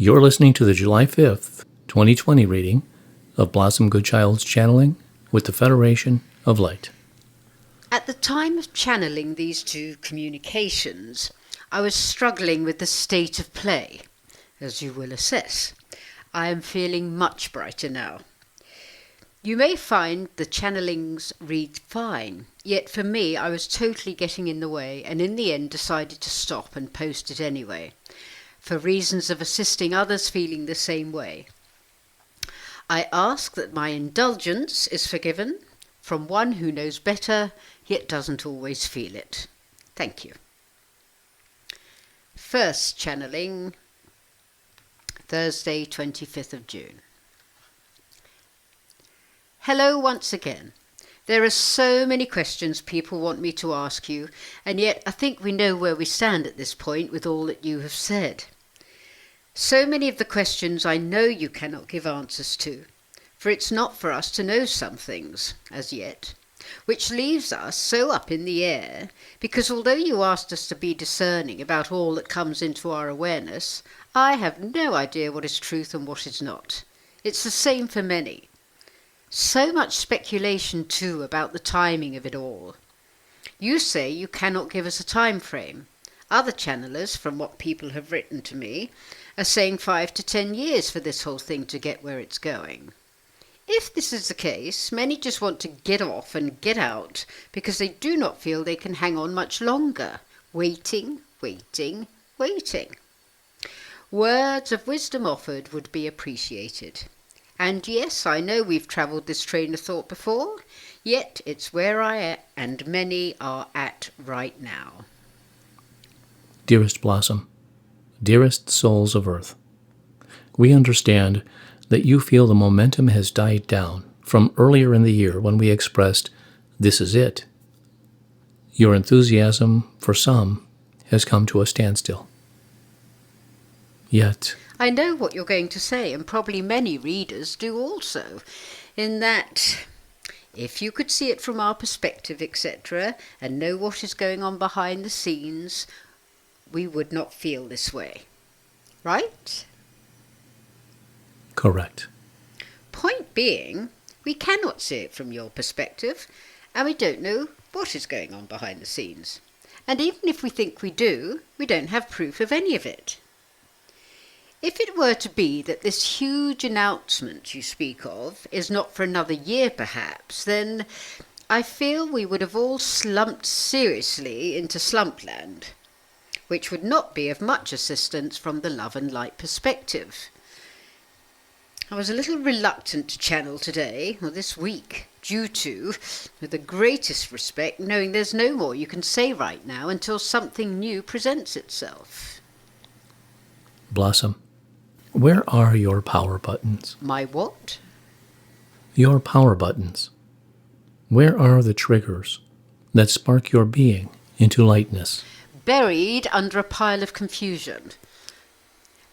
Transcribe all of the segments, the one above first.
You're listening to the July 5th, 2020 reading of Blossom Goodchild's Channeling with the Federation of Light. At the time of channeling these two communications, I was struggling with the state of play, as you will assess. I am feeling much brighter now. You may find the channelings read fine, yet for me I was totally getting in the way and in the end decided to stop and post it anyway, for reasons of assisting others feeling the same way. I ask that my indulgence is forgiven from one who knows better, yet doesn't always feel it. Thank you. First channeling, Thursday, 25th of June. Hello once again. There are so many questions people want me to ask you, and yet I think we know where we stand at this point with all that you have said. So many of the questions I know you cannot give answers to, for it's not for us to know some things, as yet, which leaves us so up in the air, because although you asked us to be discerning about all that comes into our awareness, I have no idea what is truth and what is not. It's the same for many. So much speculation, too, about the timing of it all. You say you cannot give us a time frame. Other channelers, from what people have written to me, are saying 5 to 10 years for this whole thing to get where it's going. If this is the case, many just want to get off and get out because they do not feel they can hang on much longer, waiting. Words of wisdom offered would be appreciated. And yes, I know we've travelled this train of thought before, yet it's where I am and many are at right now. Dearest Blossom, dearest souls of Earth, we understand that you feel the momentum has died down from earlier in the year when we expressed, "This is it." Your enthusiasm, for some, has come to a standstill. Yet, I know what you're going to say, and probably many readers do also, in that if you could see it from our perspective, etc., and know what is going on behind the scenes, we would not feel this way. Right? correct. Point being, we cannot see it from your perspective, and we don't know what is going on behind the scenes. And even if we think we do, we don't have proof of any of it. If it were to be that this huge announcement you speak of is not for another year perhaps, then I feel we would have all slumped seriously into slumpland, which would not be of much assistance from the love and light perspective. I was a little reluctant to channel today, or this week, due to, with the greatest respect, knowing there's no more you can say right now until something new presents itself. Blossom, where are your power buttons? My what? Your power buttons. Where are the triggers that spark your being into lightness? Buried under a pile of confusion.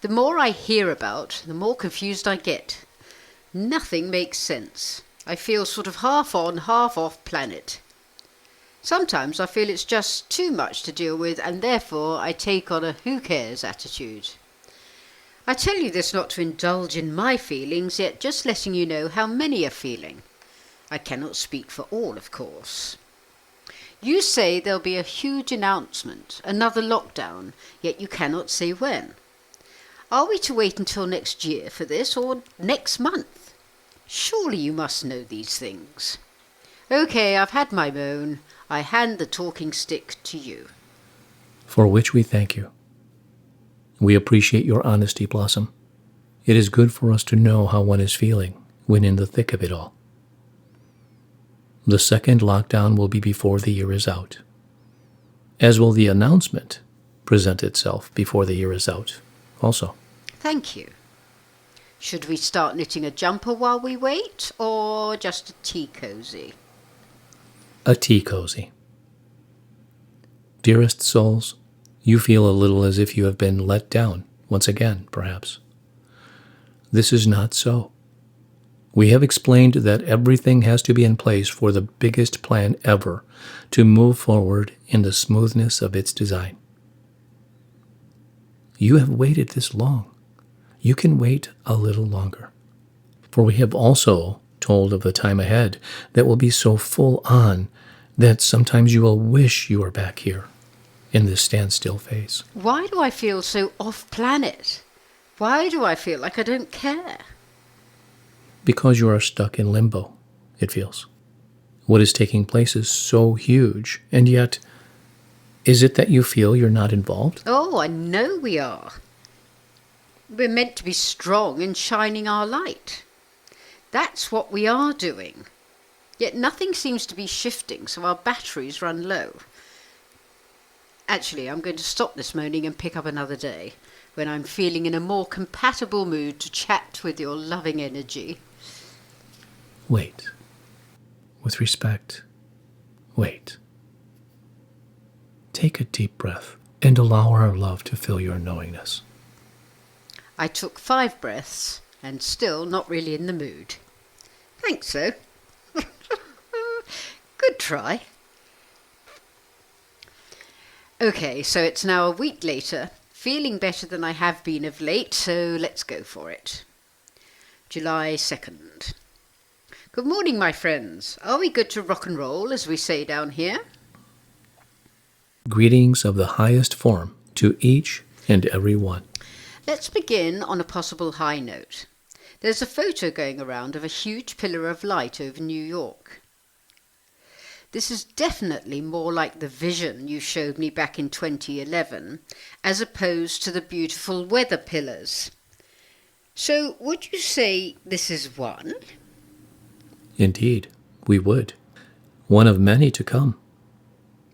The more I hear about, the more confused I get. Nothing makes sense. I feel sort of half on, half off planet. Sometimes I feel it's just too much to deal with, and therefore I take on a who cares attitude. I tell you this not to indulge in my feelings, yet just letting you know how many are feeling. I cannot speak for all, of course. You say there'll be a huge announcement, another lockdown, yet you cannot say when. Are we to wait until next year for this, or next month? Surely you must know these things. Okay, I've had my moan. I hand the talking stick to you. For which we thank you. We appreciate your honesty, Blossom. It is good for us to know how one is feeling when in the thick of it all. The second lockdown will be before the year is out, as will the announcement present itself before the year is out also. Thank you. Should we start knitting a jumper while we wait, or just a tea cozy? A tea cozy. Dearest souls, you feel a little as if you have been let down once again, perhaps. This is not so. We have explained that everything has to be in place for the biggest plan ever to move forward in the smoothness of its design. You have waited this long, you can wait a little longer. For we have also told of the time ahead that will be so full on that sometimes you will wish you were back here in this standstill phase. Why do I feel so off planet? Why do I feel like I don't care? Because you are stuck in limbo, it feels. What is taking place is so huge, and yet, is it that you feel you're not involved? Oh, I know we are. We're meant to be strong and shining our light. That's what we are doing. Yet nothing seems to be shifting, so our batteries run low. Actually, I'm going to stop this moaning and pick up another day, when I'm feeling in a more compatible mood to chat with your loving energy. Wait. With respect, wait. Take a deep breath and allow our love to fill your knowingness. I took 5 breaths and still not really in the mood. Thanks, though. Good try. Okay, so it's now a week later, feeling better than I have been of late, so let's go for it. July 2nd. Good morning, my friends. Are we good to rock and roll, as we say down here? Greetings of the highest form to each and every one. Let's begin on a possible high note. There's a photo going around of a huge pillar of light over New York. This is definitely more like the vision you showed me back in 2011, as opposed to the beautiful weather pillars. So, would you say this is one? Indeed, we would. One of many to come.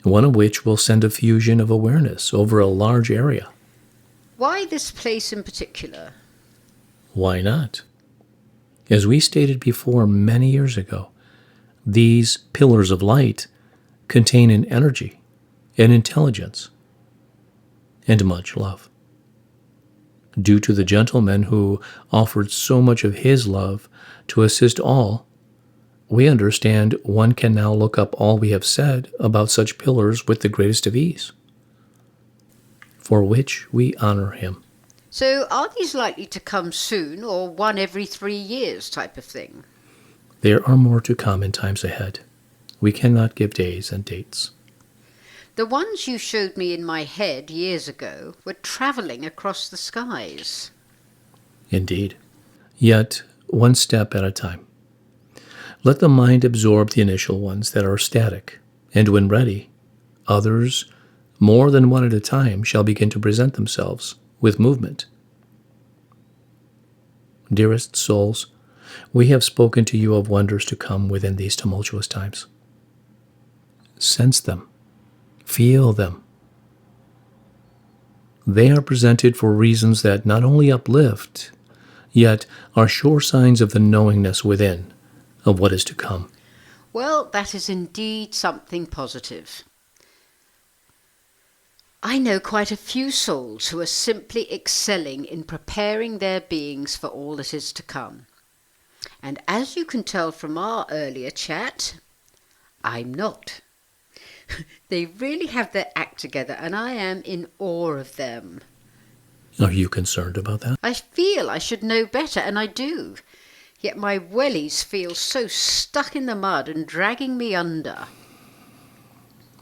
One of which will send a fusion of awareness over a large area. Why this place in particular? Why not? As we stated before many years ago, these pillars of light contain an energy, an intelligence, and much love. Due to the gentleman who offered so much of his love to assist all, we understand one can now look up all we have said about such pillars with the greatest of ease, for which we honor him. So are these likely to come soon, or one every 3 years type of thing? There are more to come in times ahead. We cannot give days and dates. The ones you showed me in my head years ago were travelling across the skies. Indeed. Yet, one step at a time. Let the mind absorb the initial ones that are static, and when ready, others, more than one at a time, shall begin to present themselves with movement. Dearest souls, we have spoken to you of wonders to come within these tumultuous times. Sense them. Feel them. They are presented for reasons that not only uplift, yet are sure signs of the knowingness within of what is to come. Well, that is indeed something positive. I know quite a few souls who are simply excelling in preparing their beings for all that is to come. And as you can tell from our earlier chat, I'm not. They really have their act together, and I am in awe of them. Are you concerned about that? I feel I should know better, and I do. Yet my wellies feel so stuck in the mud and dragging me under.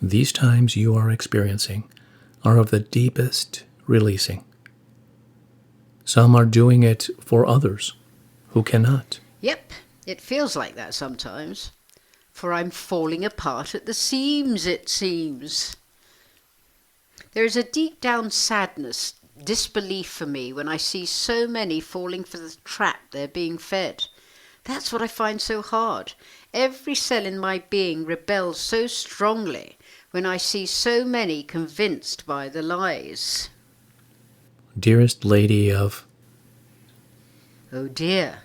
These times you are experiencing are of the deepest releasing. Some are doing it for others who cannot. Yep, it feels like that sometimes. For I'm falling apart at the seams, it seems. There is a deep down sadness, disbelief for me when I see so many falling for the trap they're being fed. That's what I find so hard. Every cell in my being rebels so strongly when I see so many convinced by the lies. Dearest Lady of... Oh dear,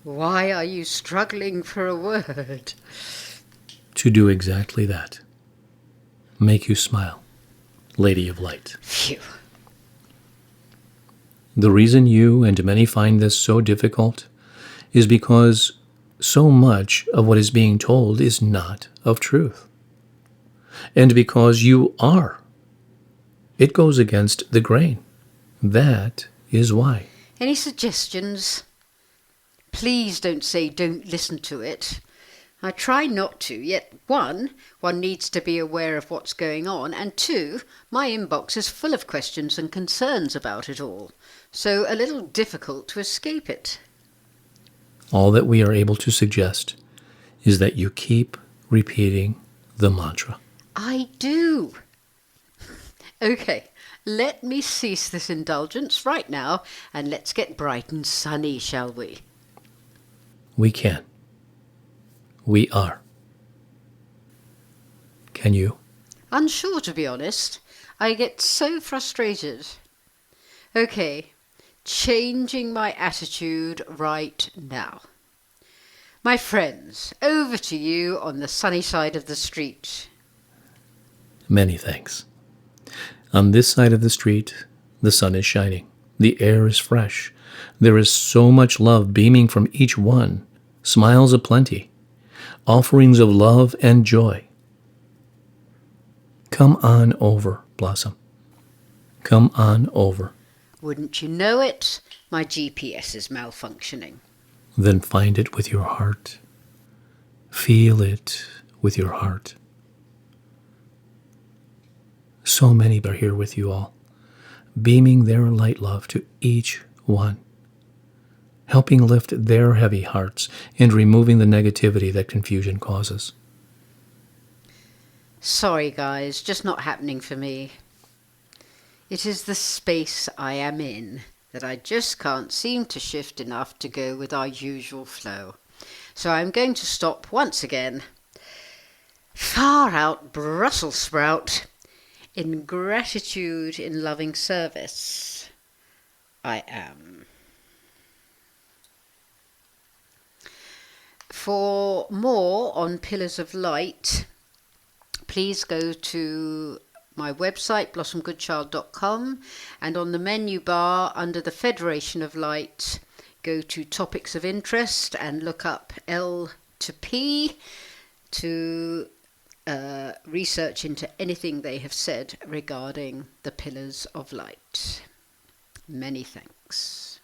why are you struggling for a word? To do exactly that. Make you smile, Lady of Light. Phew. The reason you and many find this so difficult is because so much of what is being told is not of truth. And because you are. It goes against the grain. That is why. Any suggestions? Please don't say don't listen to it. I try not to, yet one needs to be aware of what's going on, and two, my inbox is full of questions and concerns about it all, so a little difficult to escape it. All that we are able to suggest is that you keep repeating the mantra. I do. Okay, let me cease this indulgence right now, and let's get bright and sunny, shall we? We can. We are. Can you? Unsure, to be honest. I get so frustrated. Okay, changing my attitude right now. My friends, over to you on the sunny side of the street. Many thanks. On this side of the street, the sun is shining. The air is fresh. There is so much love beaming from each one. Smiles aplenty. Offerings of love and joy. Come on over, Blossom. Come on over. Wouldn't you know it? My GPS is malfunctioning. Then find it with your heart. Feel it with your heart. So many are here with you all, beaming their light love to each one, helping lift their heavy hearts and removing the negativity that confusion causes. Sorry, guys, just not happening for me. It is the space I am in that I just can't seem to shift enough to go with our usual flow. So I'm going to stop once again. Far out Brussels sprout. In gratitude, in loving service, I am. For more on Pillars of Light, please go to my website, blossomgoodchild.com, and on the menu bar under the Federation of Light, go to Topics of Interest and look up L to P to research into anything they have said regarding the Pillars of Light. Many thanks.